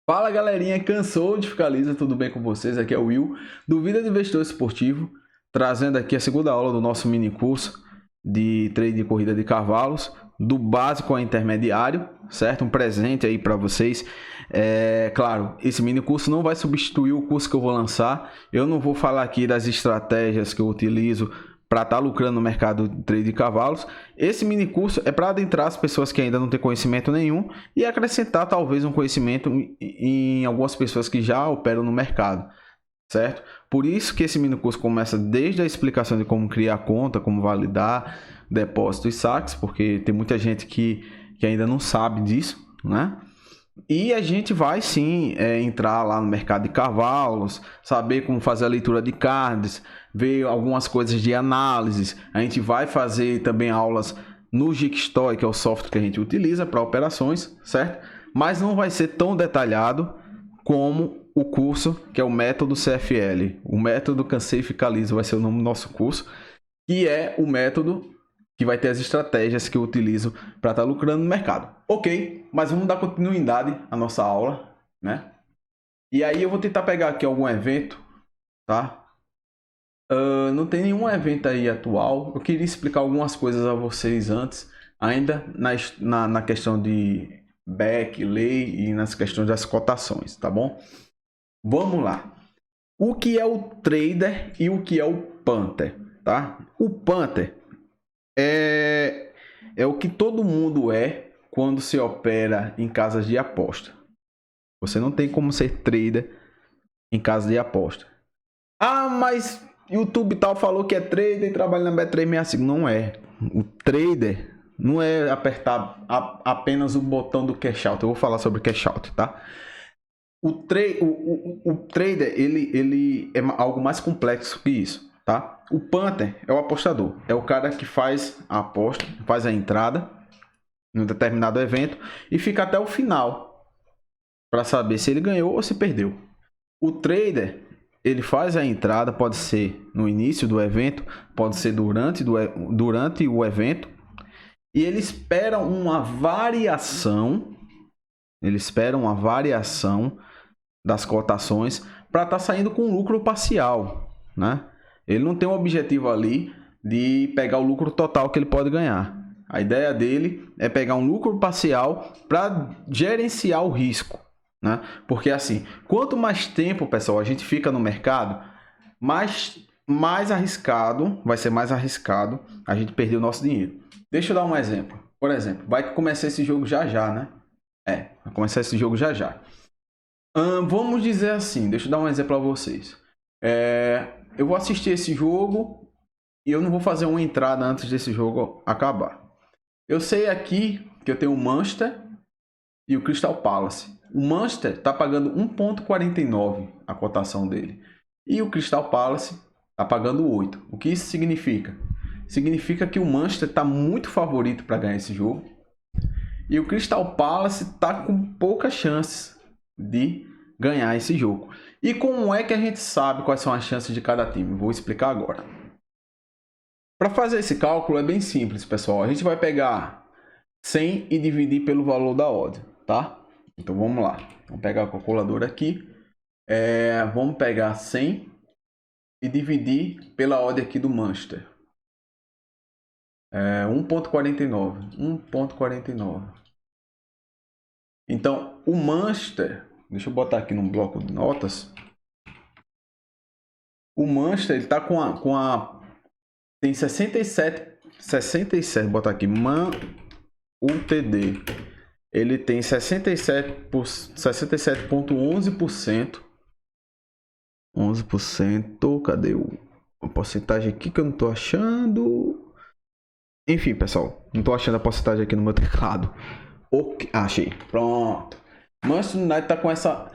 Fala galerinha, cansou de ficar lisa? Tudo bem com vocês? Aqui é o Will, do Vida de Investidor Esportivo, trazendo aqui a segunda aula do nosso mini curso de trade de corrida de cavalos, do básico ao intermediário, certo? Um presente aí para vocês. Claro, esse mini curso não vai substituir o curso que eu vou lançar. Eu não vou falar aqui das estratégias que eu utilizo para estar lucrando no mercado de trade de cavalos. Esse mini curso é para adentrar as pessoas que ainda não têm conhecimento nenhum e acrescentar talvez um conhecimento em algumas pessoas que já operam no mercado, certo? Por isso que esse mini curso começa desde a explicação de como criar conta, como validar depósitos e saques, porque tem muita gente que ainda não sabe disso, né? E a gente vai sim entrar lá no mercado de cavalos, saber como fazer a leitura de cards, ver algumas coisas de análise. A gente vai fazer também aulas no Jigsaw, que é o software que a gente utiliza para operações, certo? Mas não vai ser tão detalhado como o curso, que é o método CFL. O método Cansei e Fica Liso vai ser o nome do nosso curso, que é o método que vai ter as estratégias que eu utilizo para estar lucrando no mercado. Ok, mas vamos dar continuidade à nossa aula, né? E aí eu vou tentar pegar aqui algum evento, tá? Não tem nenhum evento aí atual. Eu queria explicar algumas coisas a vocês antes, ainda na questão de back, lei e nas questões das cotações, tá bom? Vamos lá. O que é o trader e o que é o punter, tá? O punter é o que todo mundo é quando se opera em casas de aposta. Você não tem como ser trader em casa de aposta. Ah, mas YouTube tal falou que é trader e trabalha na Bet365. Não é. O trader não é apertar apenas o botão do cash out. Eu vou falar sobre cash out, tá? O trader, ele é algo mais complexo que isso, tá? O punter é o apostador. É o cara que faz a aposta, faz a entrada em um determinado evento e fica até o final para saber se ele ganhou ou se perdeu. O trader, ele faz a entrada, pode ser no início do evento, pode ser durante o evento, e ele espera uma variação, das cotações para estar saindo com lucro parcial, né? Ele não tem um objetivo ali de pegar o lucro total que ele pode ganhar. A ideia dele é pegar um lucro parcial para gerenciar o risco, né? Porque assim, quanto mais tempo, pessoal, a gente fica no mercado, mais arriscado, vai ser mais arriscado a gente perder o nosso dinheiro. Deixa eu dar um exemplo. Por exemplo, vai começar esse jogo já já, né? Vai começar esse jogo já já. Vamos dizer assim, deixa eu dar um exemplo a vocês. Eu vou assistir esse jogo e eu não vou fazer uma entrada antes desse jogo acabar. Eu sei aqui que eu tenho o Manchester e o Crystal Palace. O Manchester está pagando 1,49 a cotação dele. E o Crystal Palace está pagando 8. O que isso significa? Significa que o Manchester está muito favorito para ganhar esse jogo. E o Crystal Palace está com poucas chances de ganhar esse jogo. E como é que a gente sabe quais são as chances de cada time? Vou explicar agora. Para fazer esse cálculo é bem simples, pessoal. A gente vai pegar 100 e dividir pelo valor da odd, tá? Então vamos lá. Vamos pegar a calculadora aqui. Vamos pegar 100 e dividir pela odd aqui do Manchester. 1,49. 1,49. Então, o Manchester, deixa eu botar aqui no bloco de notas. O Manchester, ele tá tem 67, botar aqui, UTD. Ele tem 67,11%. 11%, cadê a porcentagem aqui que eu não tô achando? Enfim, pessoal, não tô achando a porcentagem aqui no meu teclado. Okay, achei. Pronto. Manchester United tá com essa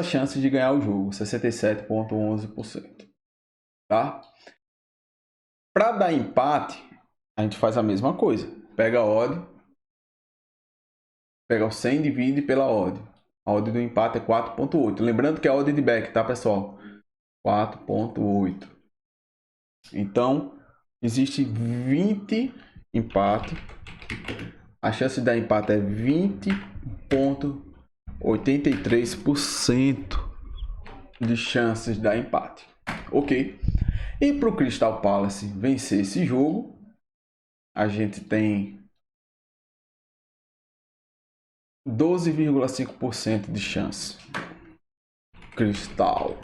chance de ganhar o jogo, 67,11%. Tá? Para dar empate, a gente faz a mesma coisa. Pega a odd, pega o 100 e divide pela odd. A odd do empate é 4,8. Lembrando que é a odd de back, tá, pessoal? 4,8. Então, existe 20 empate. A chance de dar empate é 20,8%. 83% de chances de dar empate. Ok. E para o Crystal Palace vencer esse jogo, a gente tem 12,5% de chance. Crystal.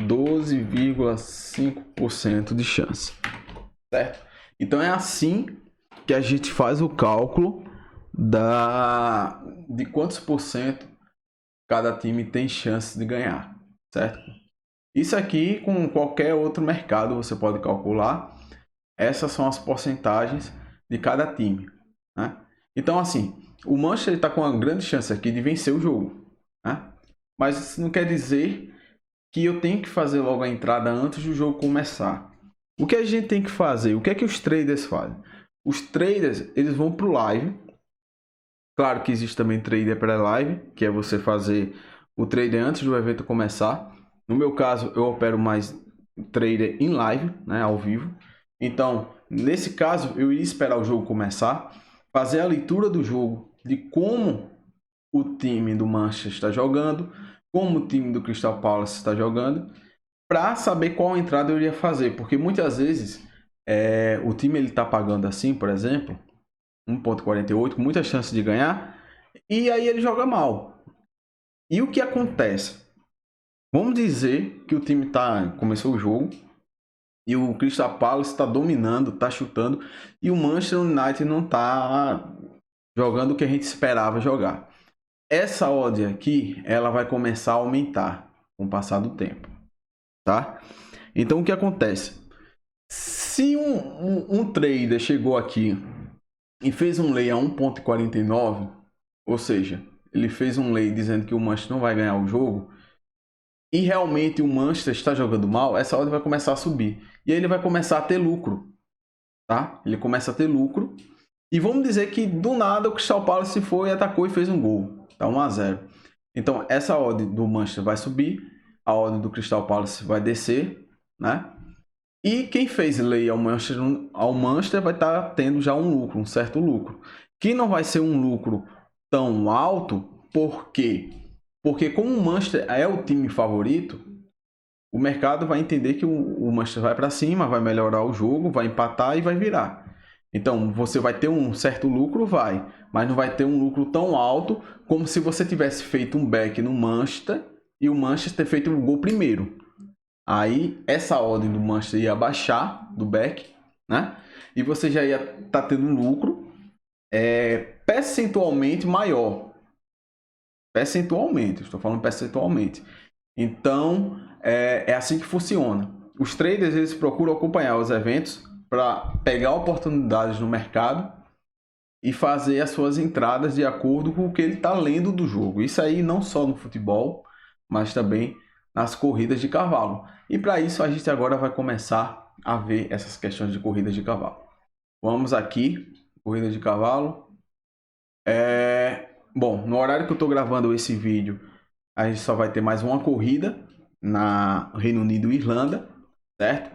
12,5% de chance. Certo? Então é assim que a gente faz o cálculo de quantos por cento cada time tem chance de ganhar. Certo? Isso aqui, com qualquer outro mercado, você pode calcular. Essas são as porcentagens de cada time. Né? Então, assim, o Manchester está com uma grande chance aqui de vencer o jogo. Né? Mas isso não quer dizer que eu tenho que fazer logo a entrada antes do jogo começar. O que a gente tem que fazer? O que é que os traders fazem? Os traders, eles vão para o live. Claro que existe também trader pré-live, que é você fazer o trader antes do evento começar. No meu caso, eu opero mais trader em live, né, ao vivo. Então, nesse caso, eu iria esperar o jogo começar, fazer a leitura do jogo, de como o time do Manchester está jogando, como o time do Crystal Palace está jogando, para saber qual entrada eu iria fazer. Porque muitas vezes o time está pagando assim, por exemplo, 1,48, com muita chance de ganhar, e aí ele joga mal. E o que acontece? Vamos dizer que o time começou o jogo e o Crystal Palace está dominando, está chutando, e o Manchester United não está jogando o que a gente esperava jogar. Essa odd aqui, ela vai começar a aumentar com o passar do tempo, tá? Então o que acontece? Se um trader chegou aqui e fez um lay a 1,49, ou seja, ele fez um lay dizendo que o Manchester não vai ganhar o jogo, e realmente o Manchester está jogando mal, essa odd vai começar a subir. E aí ele vai começar a ter lucro. Tá? Ele começa a ter lucro. E vamos dizer que do nada o Crystal Palace foi, atacou e fez um gol. Tá 1-0. Então essa odd do Manchester vai subir. A odd do Crystal Palace vai descer. Né? E quem fez lay ao Manchester vai estar tendo já um lucro, um certo lucro. Que não vai ser um lucro tão alto. Por quê? Porque como o Manchester é o time favorito, o mercado vai entender que o Manchester vai para cima, vai melhorar o jogo, vai empatar e vai virar. Então, você vai ter um certo lucro, mas não vai ter um lucro tão alto como se você tivesse feito um back no Manchester e o Manchester ter feito o gol primeiro. Aí, essa ordem do Manchester ia baixar do back, né? E você já ia estar tendo um lucro percentualmente maior. Percentualmente, estou falando percentualmente. Então, é assim que funciona. Os traders, eles procuram acompanhar os eventos para pegar oportunidades no mercado e fazer as suas entradas de acordo com o que ele está lendo do jogo. Isso aí não só no futebol, mas também nas corridas de cavalo. E para isso a gente agora vai começar a ver essas questões de corridas de cavalo. Vamos aqui, corrida de cavalo. Bom, no horário que eu estou gravando esse vídeo, a gente só vai ter mais uma corrida na Reino Unido e Irlanda, certo?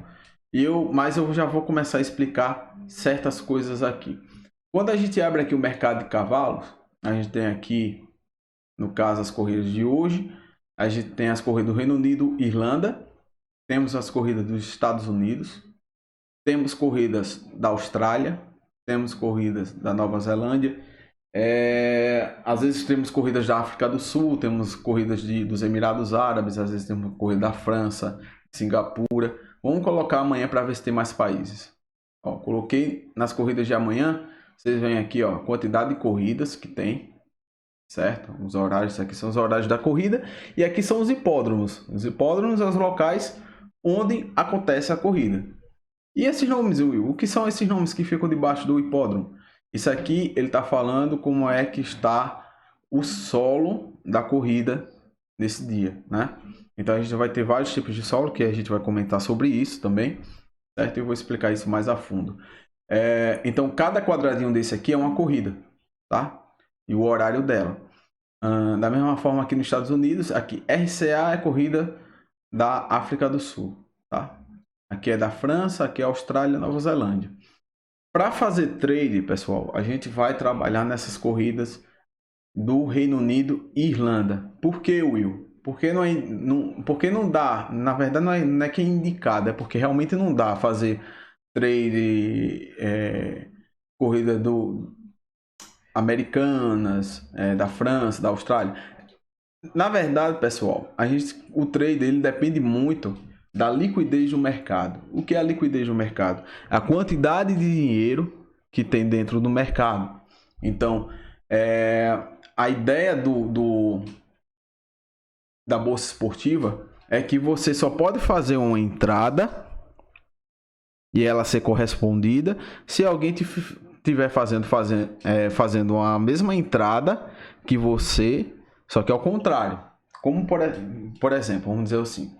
Mas eu já vou começar a explicar certas coisas aqui. Quando a gente abre aqui o mercado de cavalos, a gente tem aqui, no caso, as corridas de hoje. A gente tem as corridas do Reino Unido e Irlanda. Temos as corridas dos Estados Unidos. Temos corridas da Austrália. Temos corridas da Nova Zelândia. Às vezes temos corridas da África do Sul, temos corridas dos Emirados Árabes, às vezes temos corrida da França, Singapura. Vamos colocar amanhã para ver se tem mais países. Ó, coloquei nas corridas de amanhã. Vocês veem aqui, ó, a quantidade de corridas que tem, certo? Os horários, isso aqui são os horários da corrida. E aqui são os hipódromos. Os hipódromos são os locais onde acontece a corrida. E esses nomes, Will? O que são esses nomes que ficam debaixo do hipódromo? Isso aqui ele está falando como é que está o solo da corrida nesse dia, né? Então a gente vai ter vários tipos de solo que a gente vai comentar sobre isso também, certo? Eu vou explicar isso mais a fundo. Então cada quadradinho desse aqui é uma corrida, tá? E o horário dela. Da mesma forma aqui nos Estados Unidos, aqui RCA é corrida da África do Sul, tá? Aqui é da França, aqui é Austrália, Nova Zelândia. Para fazer trade, pessoal, a gente vai trabalhar nessas corridas do Reino Unido e Irlanda. Por que, Will? Porque não dá, na verdade não é que é indicado, é porque realmente não dá fazer trade, corrida do americanas, da França, da Austrália. Na verdade, pessoal, o trade ele depende muito da liquidez do mercado. O que é a liquidez do mercado? A quantidade de dinheiro que tem dentro do mercado. Então, a ideia da bolsa esportiva é que você só pode fazer uma entrada e ela ser correspondida se alguém estiver fazendo a mesma entrada que você, só que ao contrário. Como por exemplo, vamos dizer assim, vou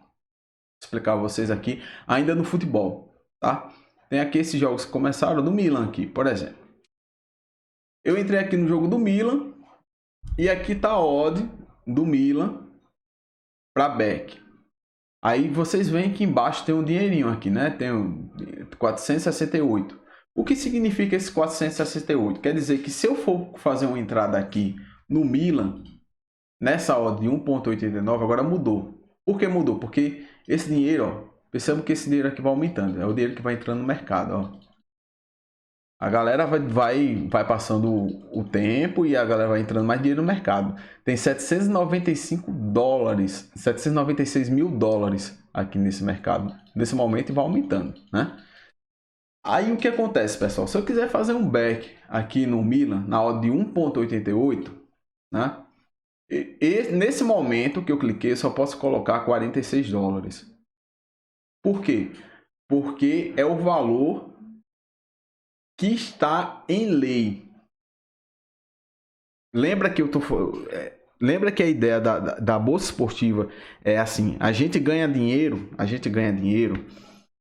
explicar a vocês aqui, ainda no futebol, tá? Tem aqui esses jogos que começaram do Milan aqui, por exemplo. Eu entrei aqui no jogo do Milan e aqui tá a odd do Milan para Beck. Aí vocês veem que embaixo tem um dinheirinho aqui, né? Tem 468. O que significa esse 468? Quer dizer que se eu for fazer uma entrada aqui no Milan, nessa odd de 1,89, agora mudou. Por que mudou? Porque esse dinheiro, ó, percebam que esse dinheiro aqui vai aumentando. É o dinheiro que vai entrando no mercado, ó. A galera vai passando o tempo e a galera vai entrando mais dinheiro no mercado. Tem 795 dólares, 796 mil dólares aqui nesse mercado, nesse momento, e vai aumentando, né? Aí o que acontece, pessoal? Se eu quiser fazer um back aqui no Milan, na odd de 1,88, né? Nesse momento que eu cliquei, eu só posso colocar 46 dólares. Por quê? Porque é o valor que está em lei. Lembra que a ideia da bolsa esportiva é assim: a gente ganha dinheiro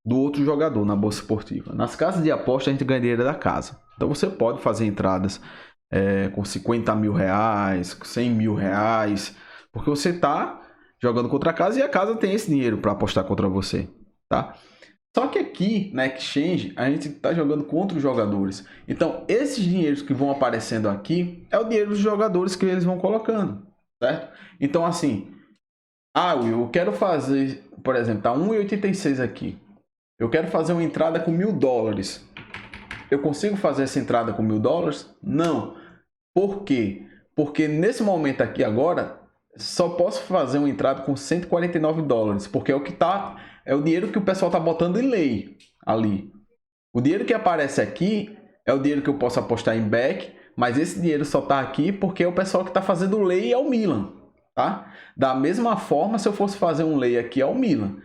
do outro jogador na bolsa esportiva. Nas casas de aposta a gente ganha dinheiro da casa. Então você pode fazer entradas com 50 mil reais, com 100 mil reais, porque você está jogando contra a casa e a casa tem esse dinheiro para apostar contra você, tá? Só que aqui na Exchange a gente está jogando contra os jogadores. Então esses dinheiros que vão aparecendo aqui é o dinheiro dos jogadores que eles vão colocando, certo? Então assim, Will, eu quero fazer, por exemplo, tá 1,86 aqui. Eu quero fazer uma entrada com 1.000 dólares. Eu consigo fazer essa entrada com 1.000 dólares? Não. Por quê? Porque nesse momento aqui agora só posso fazer uma entrada com 149 dólares, porque é o dinheiro que o pessoal está botando em lei ali. O dinheiro que aparece aqui é o dinheiro que eu posso apostar em back, mas esse dinheiro só está aqui porque é o pessoal que está fazendo lei ao Milan, tá? Da mesma forma, se eu fosse fazer um lei aqui ao Milan,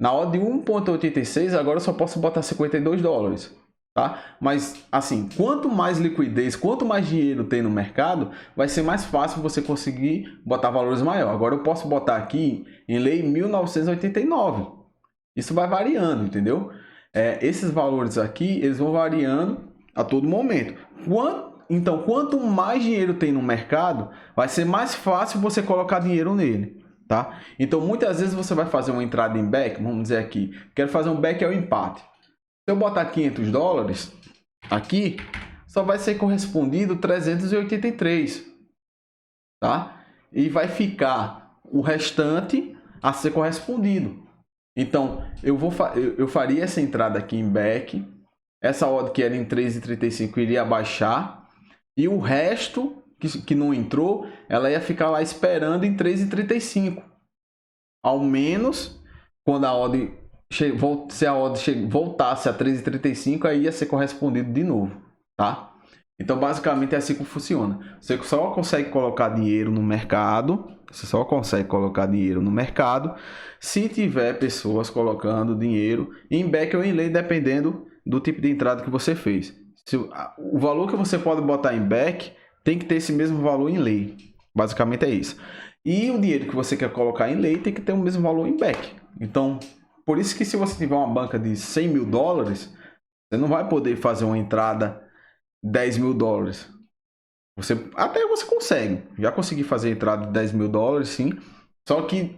na odd de 1,86 agora eu só posso botar 52 dólares. Tá? Mas assim, quanto mais liquidez, quanto mais dinheiro tem no mercado, vai ser mais fácil você conseguir botar valores maiores. Agora eu posso botar aqui em lei 1989. Isso vai variando, entendeu? Esses valores aqui, eles vão variando a todo momento. Então, quanto mais dinheiro tem no mercado, vai ser mais fácil você colocar dinheiro nele, tá? Então, muitas vezes você vai fazer uma entrada em back, vamos dizer aqui, quero fazer um back ao empate. Se eu botar 500 dólares aqui, só vai ser correspondido 383, tá? E vai ficar o restante a ser correspondido. Então, eu faria essa entrada aqui em back, essa odd que era em 3,35 iria baixar, e o resto que não entrou, ela ia ficar lá esperando em 3,35. Ao menos, quando a odd se a odd voltasse a 13,35, aí ia ser correspondido de novo, tá? Então, basicamente é assim que funciona. Você só consegue colocar dinheiro no mercado, se tiver pessoas colocando dinheiro em back ou em lei, dependendo do tipo de entrada que você fez. O valor que você pode botar em back tem que ter esse mesmo valor em lei. Basicamente é isso. E o dinheiro que você quer colocar em lei tem que ter o mesmo valor em back. Então, por isso que se você tiver uma banca de 100 mil dólares, você não vai poder fazer uma entrada 10 mil dólares. Até você consegue. Já consegui fazer entrada de 10 mil dólares, sim. Só que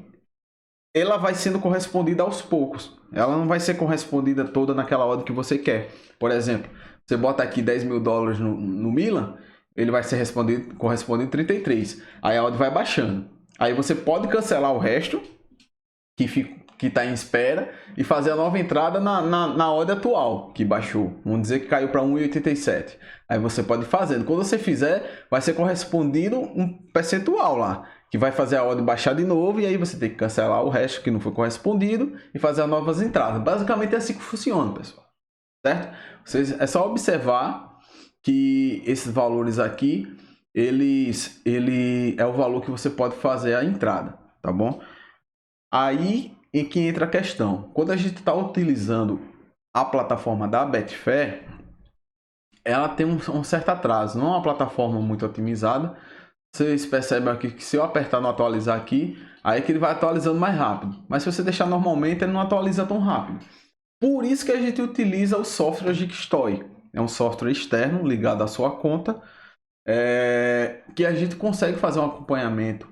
ela vai sendo correspondida aos poucos. Ela não vai ser correspondida toda naquela ordem que você quer. Por exemplo, você bota aqui 10 mil dólares no Milan ele vai ser correspondido 33. Aí a odd vai baixando. Aí você pode cancelar o resto, que está em espera, e fazer a nova entrada na odd atual, que baixou. Vamos dizer que caiu para 1,87. Aí você pode ir fazendo. Quando você fizer, vai ser correspondido um percentual lá, que vai fazer a odd baixar de novo, e aí você tem que cancelar o resto que não foi correspondido e fazer as novas entradas. Basicamente é assim que funciona, pessoal. Certo? É só observar que esses valores aqui, ele é o valor que você pode fazer a entrada, tá bom? Aí em que entra a questão. Quando a gente está utilizando a plataforma da Betfair, ela tem um certo atraso. Não é uma plataforma muito otimizada. Vocês percebem aqui que se eu apertar no atualizar aqui, aí é que ele vai atualizando mais rápido. Mas se você deixar normalmente, ele não atualiza tão rápido. Por isso que a gente utiliza o software Jigstoy. É um software externo ligado à sua conta, que a gente consegue fazer um acompanhamento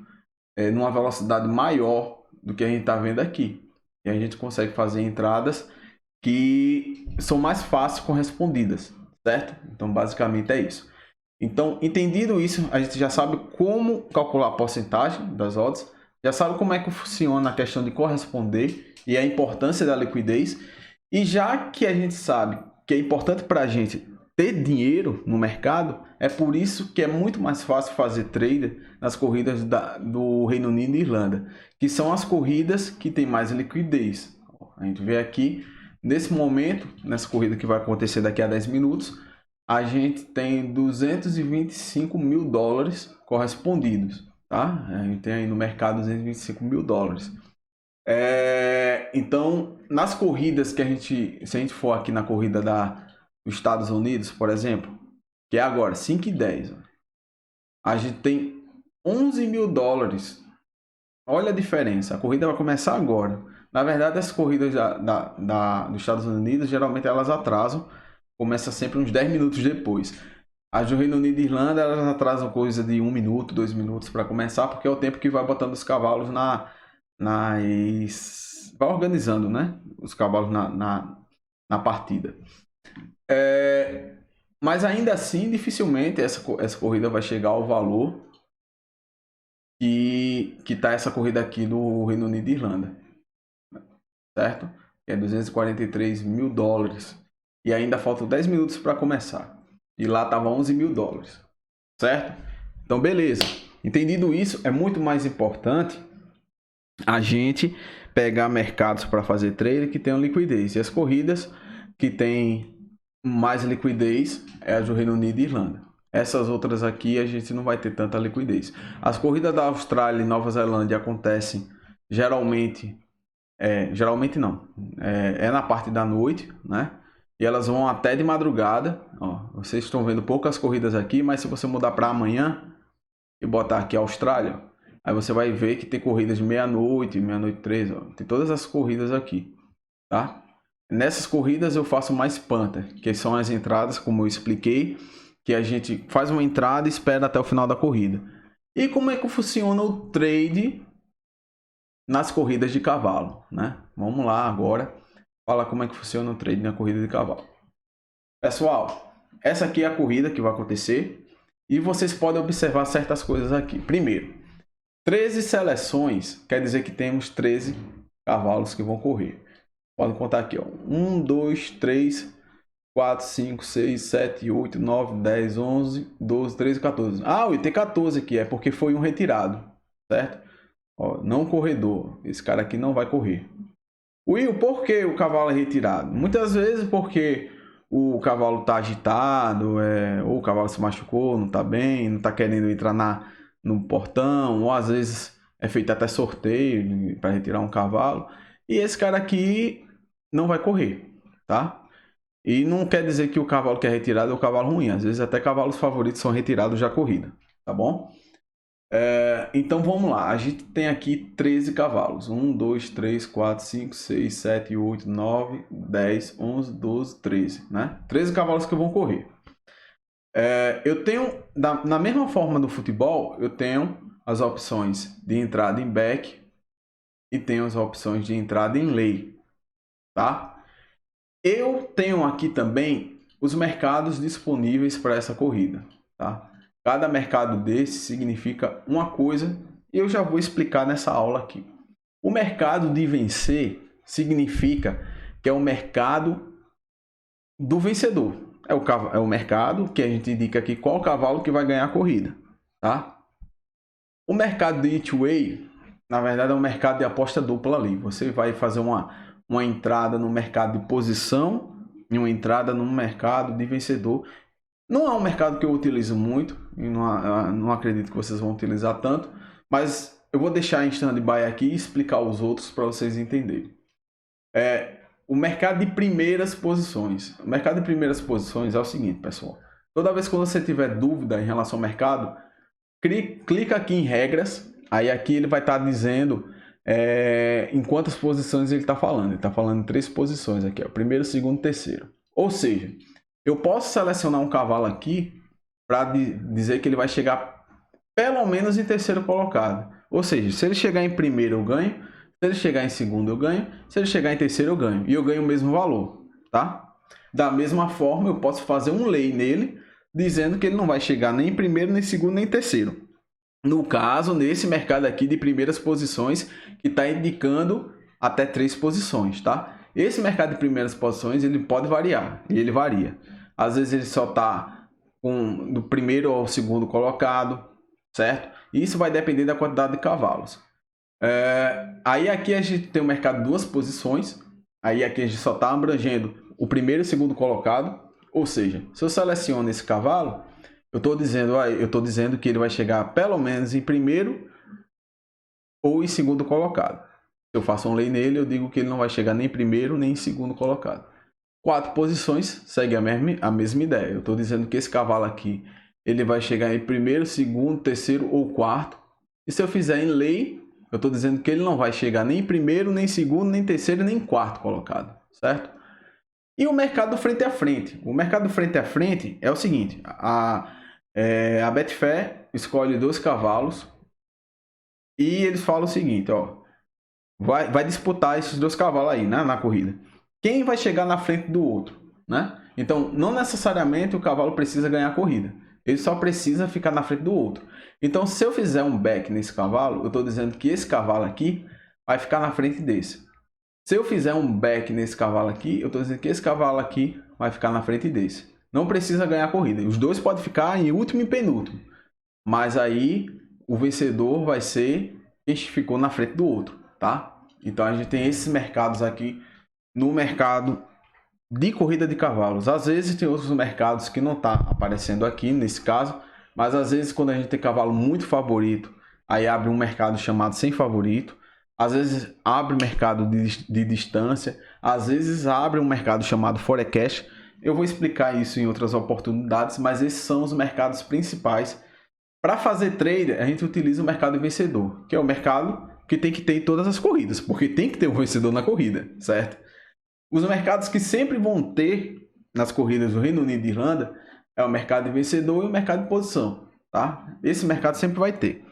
numa velocidade maior do que a gente está vendo aqui. E a gente consegue fazer entradas que são mais fáceis correspondidas, certo? Então, basicamente é isso. Então, entendido isso, a gente já sabe como calcular a porcentagem das odds, já sabe como é que funciona a questão de corresponder e a importância da liquidez. E já que a gente sabe que é importante para a gente ter dinheiro no mercado, é por isso que é muito mais fácil fazer trader nas corridas do Reino Unido e Irlanda, que são as corridas que tem mais liquidez. A gente vê aqui, nesse momento, nessa corrida que vai acontecer daqui a 10 minutos, a gente tem 225 mil dólares correspondidos, tá? A gente tem aí no mercado 225 mil dólares. Então, nas corridas que se a gente for aqui na corrida dos Estados Unidos, por exemplo, que é agora 5 e 10, a gente tem 11 mil dólares. Olha a diferença, a corrida vai começar agora. Na verdade, as corridas dos Estados Unidos, geralmente elas atrasam, começa sempre uns 10 minutos depois. As do Reino Unido e Irlanda, elas atrasam coisa de 1 minuto, 2 minutos para começar, porque é o tempo que vai botando os cavalos vai organizando, né? Os cavalos na partida. Mas ainda assim, dificilmente essa corrida vai chegar ao valor que está essa corrida aqui do Reino Unido e Irlanda, certo? Que é 243 mil dólares. E ainda faltam 10 minutos para começar. E lá estava 11 mil dólares, certo? Então, beleza. Entendido isso, é muito mais importante a gente pegar mercados para fazer trade que tenham liquidez. E as corridas que têm mais liquidez é a do Reino Unido e Irlanda. Essas outras aqui a gente não vai ter tanta liquidez. As corridas da Austrália e Nova Zelândia acontecem geralmente não, é na parte da noite, né? E elas vão até de madrugada. Ó, vocês estão vendo poucas corridas aqui, mas se você mudar para amanhã e botar aqui Austrália, aí você vai ver que tem corridas de meia-noite, meia-noite 13, ó. Tem todas as corridas aqui, tá? Nessas corridas eu faço mais Panther, que são as entradas, como eu expliquei, que a gente faz uma entrada e espera até o final da corrida. E como é que funciona o trade nas corridas de cavalo, né? Vamos lá agora falar como é que funciona o trade na corrida de cavalo. Pessoal, essa aqui é a corrida que vai acontecer e vocês podem observar certas coisas aqui. Primeiro, 13 seleções quer dizer que temos 13 cavalos que vão correr. Podem contar aqui, ó. 1, 2, 3, 4, 5, 6, 7, 8, 9, 10, 11, 12, 13, 14. Ah, e tem 14 aqui, é porque foi um retirado, certo? Ó, não corredor, esse cara aqui não vai correr. Will, por que o cavalo é retirado? Muitas vezes porque o cavalo está agitado, ou o cavalo se machucou, não está bem, não está querendo entrar no portão, ou às vezes é feito até sorteio para retirar um cavalo. E esse cara aqui não vai correr, tá? E não quer dizer que o cavalo que é retirado é o cavalo ruim. Às vezes até cavalos favoritos são retirados da corrida, tá bom? Então vamos lá, a gente tem aqui 13 cavalos, 1, 2, 3, 4, 5, 6, 7, 8, 9, 10, 11, 12, 13, né? 13 cavalos que vão correr. Eu tenho, na mesma forma do futebol, eu tenho as opções de entrada em back e tenho as opções de entrada em lay, tá? Eu tenho aqui também os mercados disponíveis para essa corrida, tá? Cada mercado desse significa uma coisa e eu já vou explicar nessa aula aqui. O mercado de vencer significa que é o mercado do vencedor. É o mercado que a gente indica aqui qual cavalo que vai ganhar a corrida, tá? O mercado de each way, na verdade, é um mercado de aposta dupla ali. Você vai fazer uma entrada no mercado de posição e uma entrada no mercado de vencedor. Não é um mercado que eu utilizo muito e não acredito que vocês vão utilizar tanto, mas eu vou deixar em stand-by aqui e explicar os outros para vocês entenderem. O mercado de primeiras posições. O mercado de primeiras posições é o seguinte, pessoal. Toda vez que você tiver dúvida em relação ao mercado, clica aqui em regras. Aí aqui ele vai estar dizendo em quantas posições ele está falando. Ele está falando em 3 posições aqui. Primeiro, segundo, terceiro. Ou seja, eu posso selecionar um cavalo aqui para dizer que ele vai chegar pelo menos em terceiro colocado. Ou seja, se ele chegar em primeiro eu ganho, se ele chegar em segundo eu ganho, se ele chegar em terceiro eu ganho. E eu ganho o mesmo valor, tá? Da mesma forma eu posso fazer um lay nele, dizendo que ele não vai chegar nem em primeiro, nem em segundo, nem em terceiro. No caso, nesse mercado aqui de primeiras posições, que está indicando até 3 posições, tá? Esse mercado de primeiras posições, ele pode variar, e ele varia. Às vezes ele só está do primeiro ao segundo colocado, certo? Isso vai depender da quantidade de cavalos. Aí aqui a gente tem o mercado de 2 posições, aí aqui a gente só está abrangendo o primeiro e o segundo colocado, ou seja, se eu seleciono esse cavalo, eu estou dizendo que ele vai chegar pelo menos em primeiro ou em segundo colocado. Se eu faço um lay nele, eu digo que ele não vai chegar nem em primeiro nem em segundo colocado. 4 posições segue a mesma ideia. Eu estou dizendo que esse cavalo aqui ele vai chegar em primeiro, segundo, terceiro ou quarto. E se eu fizer em lay, eu estou dizendo que ele não vai chegar nem em primeiro, nem em segundo, nem em terceiro, nem em quarto colocado, certo? E o mercado frente a frente. O mercado frente a frente é o seguinte: a Betfair escolhe 2 cavalos e eles falam o seguinte, ó, vai disputar esses 2 cavalos aí, né, na corrida. Quem vai chegar na frente do outro, né? Então, não necessariamente o cavalo precisa ganhar a corrida. Ele só precisa ficar na frente do outro. Então, se eu fizer um back nesse cavalo, eu estou dizendo que esse cavalo aqui vai ficar na frente desse. Se eu fizer um back nesse cavalo aqui, eu estou dizendo que esse cavalo aqui vai ficar na frente desse. Não precisa ganhar a corrida. Os 2 podem ficar em último e penúltimo. Mas aí o vencedor vai ser quem ficou na frente do outro, tá? Então a gente tem esses mercados aqui no mercado de corrida de cavalos. Às vezes tem outros mercados que não tá aparecendo aqui nesse caso, mas às vezes quando a gente tem cavalo muito favorito, aí abre um mercado chamado sem favorito. Às vezes abre mercado de distância, às vezes abre um mercado chamado forecast. Eu vou explicar isso em outras oportunidades, mas esses são os mercados principais. Para fazer trade, a gente utiliza o mercado vencedor, que é o mercado que tem que ter em todas as corridas, porque tem que ter um vencedor na corrida, certo? Os mercados que sempre vão ter nas corridas do Reino Unido e Irlanda é o mercado de vencedor e o mercado de posição, tá? Esse mercado sempre vai ter.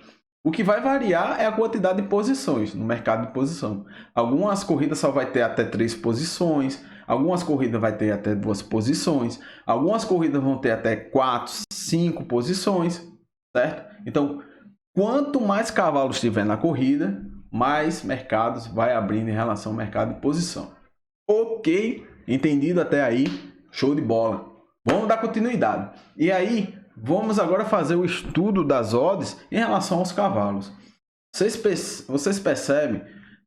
O que vai variar é a quantidade de posições no mercado de posição. Algumas corridas só vai ter até 3 posições, algumas corridas vai ter até 2 posições, algumas corridas vão ter até 4, 5 posições, certo? Então, quanto mais cavalos tiver na corrida, mais mercados vai abrindo em relação ao mercado de posição. Ok, entendido até aí? Show de bola. Vamos dar continuidade. E aí, vamos agora fazer o estudo das odds em relação aos cavalos. Vocês percebem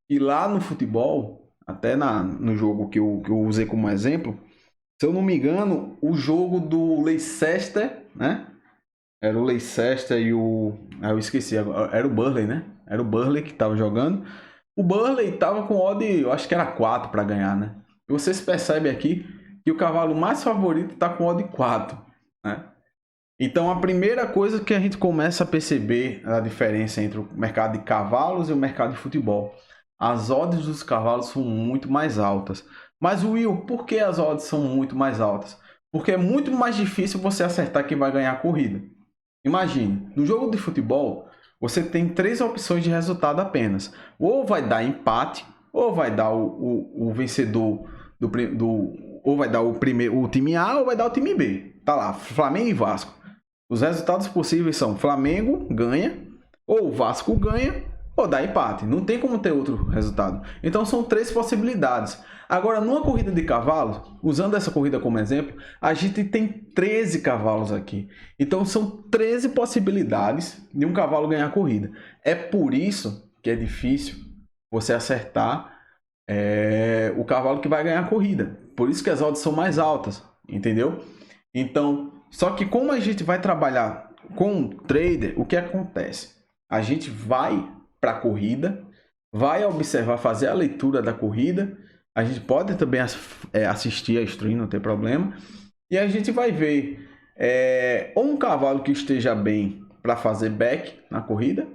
que lá no futebol, até no jogo que eu usei como exemplo, se eu não me engano, o jogo do Leicester, né? Era o Leicester e o... eu esqueci, era o Burnley, né? Era o Burnley que estava jogando. O Burnley estava com odd, eu acho que era 4 para ganhar, né? E vocês percebem aqui que o cavalo mais favorito está com odd 4, né? Então, a primeira coisa que a gente começa a perceber a diferença entre o mercado de cavalos e o mercado de futebol. As odds dos cavalos são muito mais altas. Mas, Will, por que as odds são muito mais altas? Porque é muito mais difícil você acertar quem vai ganhar a corrida. Imagine, no jogo de futebol, você tem 3 opções de resultado apenas. Ou vai dar empate, ou vai dar o vencedor ou vai dar o time A, ou vai dar o time B. Tá lá, Flamengo e Vasco. Os resultados possíveis são Flamengo ganha, ou Vasco ganha, ou dá empate. Não tem como ter outro resultado. Então são 3 possibilidades. Agora, numa corrida de cavalos, usando essa corrida como exemplo, a gente tem 13 cavalos aqui. Então são 13 possibilidades de um cavalo ganhar a corrida. É por isso que é difícil você acertar o cavalo que vai ganhar a corrida. Por isso que as odds são mais altas, entendeu? Então, só que como a gente vai trabalhar com o trader, o que acontece? A gente vai para a corrida, vai observar, fazer a leitura da corrida, a gente pode também assistir a stream, não tem problema, e a gente vai ver ou um cavalo que esteja bem para fazer back na corrida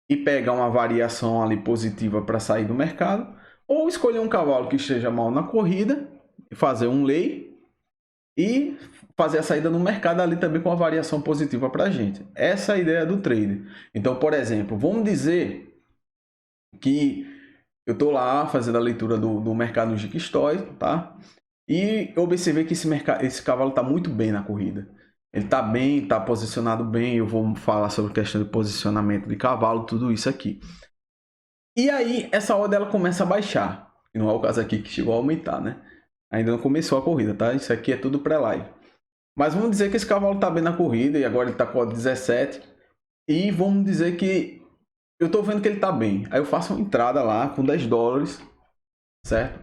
e pegar uma variação ali positiva para sair do mercado, ou escolher um cavalo que esteja mal na corrida, fazer um lay e fazer a saída no mercado ali também com uma variação positiva para a gente. Essa é a ideia do trader. Então, por exemplo, vamos dizer que eu estou lá fazendo a leitura do mercado no Gickstoy, tá? E eu observei que esse cavalo está muito bem na corrida. Ele está bem, está posicionado bem. Eu vou falar sobre a questão de posicionamento de cavalo, tudo isso aqui. E aí, essa odd ela começa a baixar. E não é o caso aqui que chegou a aumentar, né? Ainda não começou a corrida, tá? Isso aqui é tudo pré-live. Mas vamos dizer que esse cavalo está bem na corrida e agora ele está com a 17. E vamos dizer que eu estou vendo que ele está bem. Aí eu faço uma entrada lá com 10 dólares, certo?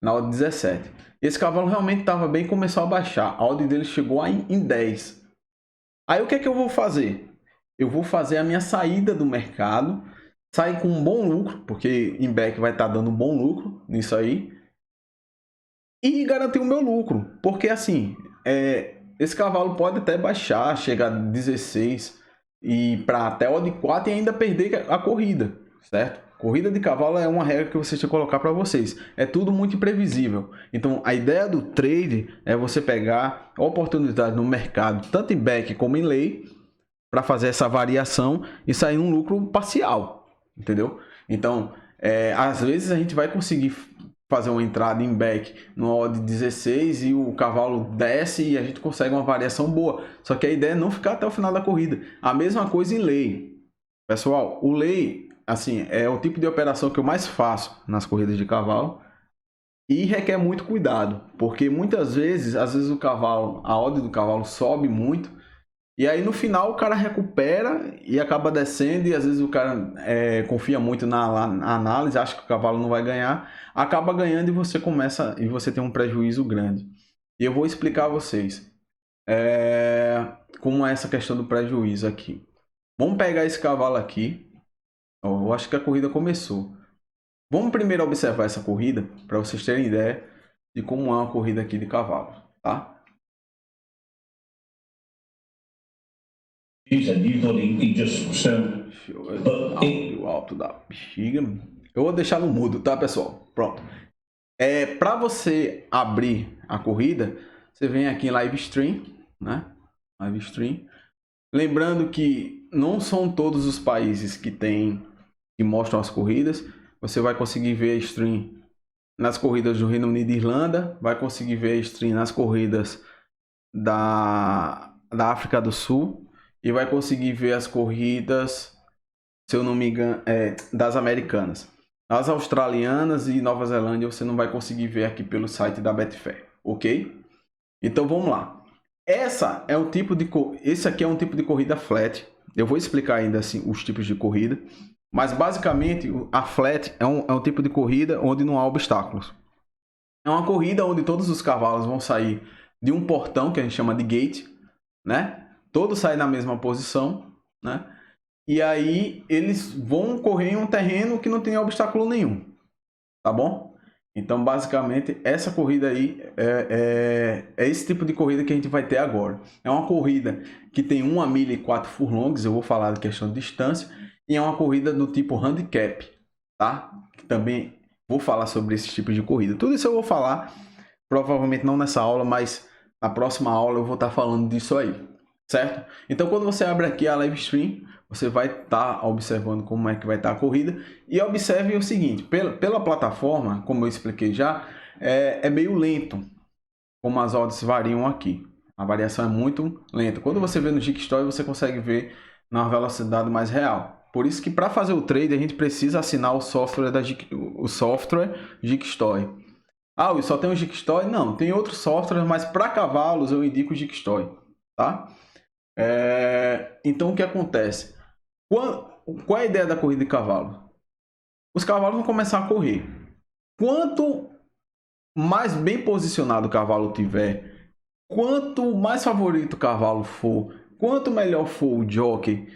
Na odd 17. Esse cavalo realmente estava bem e começou a baixar. A odd dele chegou em 10. Aí o que é que eu vou fazer? Eu vou fazer a minha saída do mercado, sair com um bom lucro, porque em back vai estar dando um bom lucro nisso aí, e garantir o meu lucro. Porque assim, esse cavalo pode até baixar, chegar a 16 e para até odd 4 e ainda perder a corrida, certo? Corrida de cavalo é uma regra que você tinha que colocar para vocês. É tudo muito imprevisível. Então, a ideia do trade é você pegar oportunidade no mercado, tanto em back como em lay, para fazer essa variação e sair um lucro parcial, entendeu? Então, às vezes a gente vai conseguir fazer uma entrada em back no odd 16 e o cavalo desce e a gente consegue uma variação boa. Só que a ideia é não ficar até o final da corrida. A mesma coisa em lay. Pessoal, o lay, assim, é o tipo de operação que eu mais faço nas corridas de cavalo e requer muito cuidado, porque muitas vezes, o cavalo, a odd do cavalo sobe muito e aí no final o cara recupera e acaba descendo, e às vezes o cara confia muito na análise, acha que o cavalo não vai ganhar, acaba ganhando e você tem um prejuízo grande. E eu vou explicar a vocês como é essa questão do prejuízo aqui. Vamos pegar esse cavalo aqui. Eu acho que a corrida começou. Vamos primeiro observar essa corrida para vocês terem ideia de como é uma corrida aqui de cavalo, tá? Deixa eu o alto da bexiga. Eu vou deixar no mudo, tá, pessoal? Pronto. Para você abrir a corrida, você vem aqui em live stream, né? Live stream. Lembrando que não são todos os países que mostram as corridas. Você vai conseguir ver a stream nas corridas do Reino Unido e Irlanda, vai conseguir ver a stream nas corridas da África do Sul e vai conseguir ver as corridas, se eu não me engano, das americanas. As australianas e Nova Zelândia você não vai conseguir ver aqui pelo site da Betfair, ok? Então vamos lá. Esse aqui é um tipo de corrida flat. Eu vou explicar ainda assim os tipos de corrida, mas basicamente a flat é um tipo de corrida onde não há obstáculos. É uma corrida onde todos os cavalos vão sair de um portão que a gente chama de gate, né? Todos saem na mesma posição, né? E aí eles vão correr em um terreno que não tem obstáculo nenhum, tá bom? Então, basicamente, essa corrida aí é esse tipo de corrida que a gente vai ter agora. É uma corrida que tem 1 milha e 4 furlongs, eu vou falar de questão de distância, e é uma corrida do tipo handicap, tá? Que também vou falar sobre esse tipo de corrida. Tudo isso eu vou falar, provavelmente não nessa aula, mas na próxima aula eu vou estar falando disso aí, certo? Então, quando você abre aqui a live stream, você vai estar observando como é que vai estar a corrida. E observe o seguinte, pela plataforma, como eu expliquei já, é meio lento, como as odds variam aqui. A variação é muito lenta. Quando você vê no Gickstory, você consegue ver na velocidade mais real. Por isso que para fazer o trade, a gente precisa assinar o software Gickstory. Ah, eu só tenho o Gickstory? Não, tem outros softwares, mas para cavalos eu indico o Gickstory, tá? Então, o que acontece? Qual é a ideia da corrida de cavalo? Os cavalos vão começar a correr. Quanto mais bem posicionado o cavalo tiver, quanto mais favorito o cavalo for, quanto melhor for o jockey,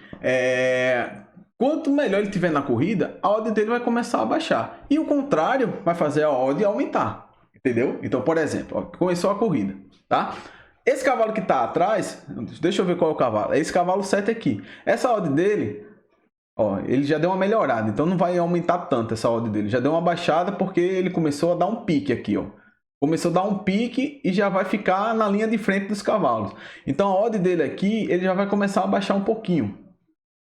quanto melhor ele tiver na corrida, a odd dele vai começar a baixar. E o contrário vai fazer a odd aumentar. Entendeu? Então, por exemplo, ó, começou a corrida, tá? Esse cavalo que está atrás, deixa eu ver qual é o cavalo. É esse cavalo 7 aqui. Essa odd dele, ó, ele já deu uma melhorada, então não vai aumentar tanto essa odd dele. Já deu uma baixada porque ele começou a dar um pique aqui, ó. Começou a dar um pique e já vai ficar na linha de frente dos cavalos. Então a odd dele aqui, ele já vai começar a baixar um pouquinho.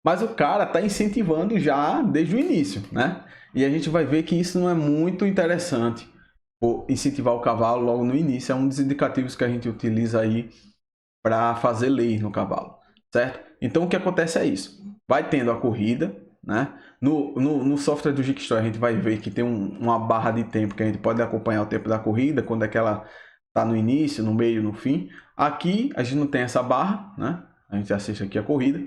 Mas o cara está incentivando já desde o início, né? E a gente vai ver que isso não é muito interessante. Incentivar o cavalo logo no início é um dos indicativos que a gente utiliza aí para fazer lei no cavalo, certo? Então o que acontece é isso, vai tendo a corrida, né? No software do Gickstory a gente vai ver que tem uma barra de tempo que a gente pode acompanhar o tempo da corrida, quando é que ela está no início, no meio, no fim. Aqui a gente não tem essa barra, né? A gente assiste aqui a corrida.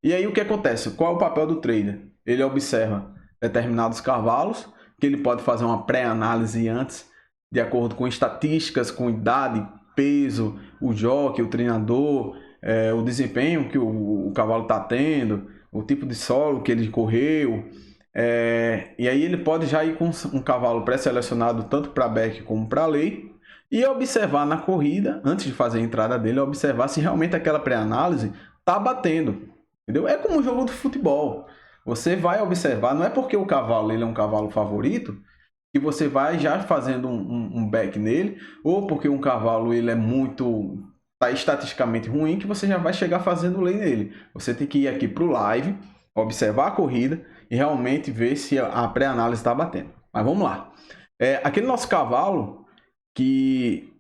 E aí o que acontece? Qual é o papel do trader? Ele observa determinados cavalos, que ele pode fazer uma pré-análise antes, de acordo com estatísticas, com idade, peso, o jockey, o treinador, o desempenho que o cavalo está tendo, o tipo de solo que ele correu. E aí ele pode já ir com um cavalo pré-selecionado tanto para back como para lei e observar na corrida, antes de fazer a entrada dele, observar se realmente aquela pré-análise está batendo. Entendeu? É como um jogo de futebol. Você vai observar, não é porque o cavalo ele é um cavalo favorito que você vai já fazendo um back nele, ou porque um cavalo ele é muito tá estatisticamente ruim que você já vai chegar fazendo lei nele. Você tem que ir aqui para o live, observar a corrida e realmente ver se a pré-análise está batendo. Mas vamos lá. Aquele nosso cavalo que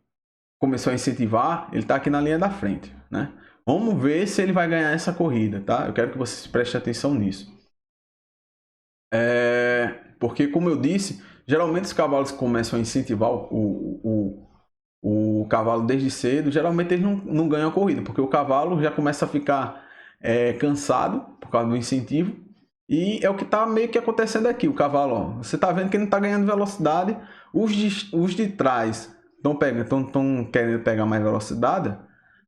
começou a incentivar, ele está aqui na linha da frente, né? Vamos ver se ele vai ganhar essa corrida, tá? Eu quero que vocês prestem atenção nisso. Porque, como eu disse, geralmente os cavalos que começam a incentivar o cavalo desde cedo, geralmente eles não ganham a corrida, porque o cavalo já começa a ficar cansado por causa do incentivo. E é o que está meio que acontecendo aqui. O cavalo, ó, você está vendo que ele não está ganhando velocidade. Os de trás estão querendo pegar mais velocidade.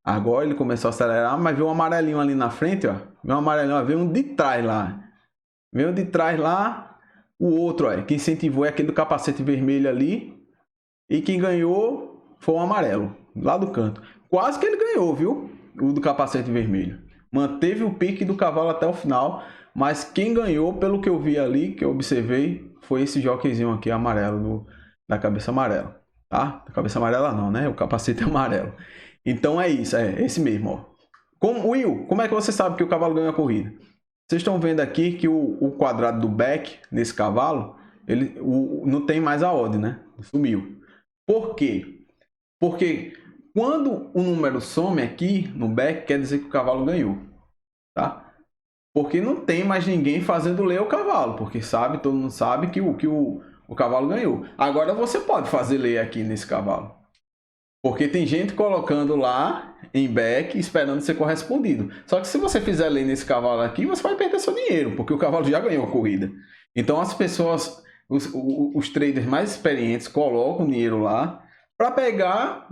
Agora ele começou a acelerar, mas viu um amarelinho ali na frente, ó. Viu um amarelinho, veio um de trás lá. Veio de trás lá, o outro, ó, que incentivou é aquele do capacete vermelho ali. E quem ganhou foi o amarelo, lá do canto. Quase que ele ganhou, viu? O do capacete vermelho. Manteve o pique do cavalo até o final. Mas quem ganhou, pelo que eu vi ali, que eu observei, foi esse jockeyzinho aqui amarelo, da cabeça amarela. Tá? Da cabeça amarela não, né? O capacete amarelo. Então é isso, é esse mesmo, ó. Will, como é que você sabe que o cavalo ganhou a corrida? Vocês estão vendo aqui que o quadrado do back, nesse cavalo, não tem mais a odd, né? Sumiu. Por quê? Porque quando o número some aqui no back, quer dizer que o cavalo ganhou, tá? Porque não tem mais ninguém fazendo ler o cavalo, porque todo mundo sabe que o cavalo ganhou. Agora você pode fazer ler aqui nesse cavalo. Porque tem gente colocando lá em back esperando ser correspondido. Só que se você fizer ler nesse cavalo aqui, você vai perder seu dinheiro, porque o cavalo já ganhou a corrida. Então as pessoas, os traders mais experientes colocam o dinheiro lá para pegar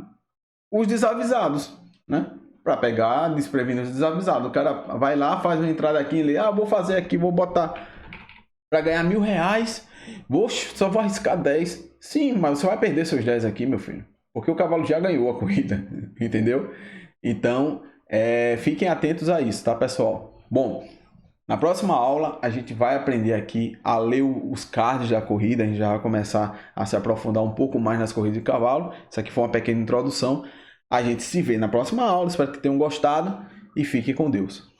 os desavisados, né? Para pegar desprevenidos desavisados. O cara vai lá, faz uma entrada aqui e lê, vou fazer aqui, vou botar para ganhar R$1.000, só vou arriscar 10. Sim, mas você vai perder seus 10 aqui, meu filho, porque o cavalo já ganhou a corrida, entendeu? Então, fiquem atentos a isso, tá, pessoal? Bom, na próxima aula a gente vai aprender aqui a ler os cards da corrida, a gente já vai começar a se aprofundar um pouco mais nas corridas de cavalo. Isso aqui foi uma pequena introdução. A gente se vê na próxima aula, espero que tenham gostado e fiquem com Deus.